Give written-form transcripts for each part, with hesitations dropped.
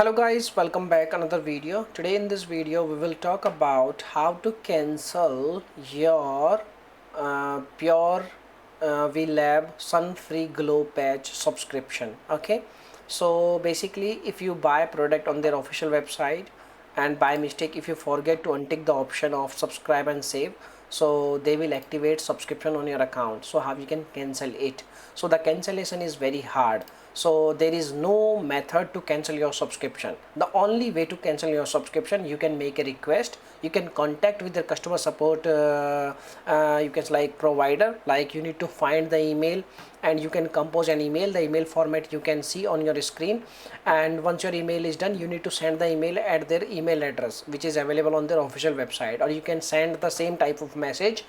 Hello guys, welcome back another video. Today in this video we will talk about how to cancel your Purevlab sun free glow patch subscription. Okay, so basically if you buy a product on their official website and by mistake if you forget to untick the option of subscribe and save, so they will activate subscription on your account. So how you can cancel it? So the cancellation is very hard. So there is no method to cancel your subscription. The only way to cancel your subscription, you can make a request, you can contact with the customer support, you can like provider, like you need to find the email and you can compose an email. The email format you can see on your screen, and once your email is done, you need to send the email at their email address which is available on their official website, or you can send the same type of message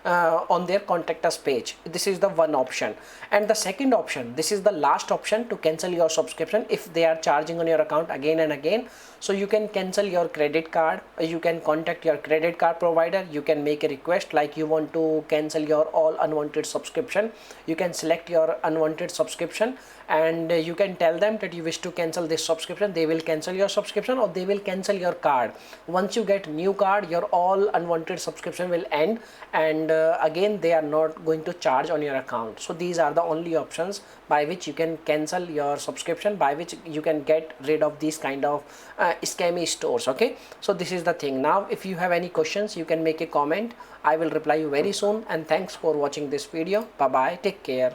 on their contact us page. This is the one option. And the second option, this is the last option to cancel your subscription if they are charging on your account again and again. So you can cancel your credit card, you can contact your credit card provider, you can make a request like you want to cancel your all unwanted subscription. You can select your unwanted subscription and you can tell them that you wish to cancel this subscription. They will cancel your subscription or they will cancel your card. Once you get new card, your all unwanted subscription will end, and again they are not going to charge on your account. So these are the only options by which you can cancel your subscription, by which you can get rid of these kind of scammy stores. Okay, so this is the thing. Now if you have any questions, you can make a comment. I will reply you very soon, and thanks for watching this video. Bye bye, take care.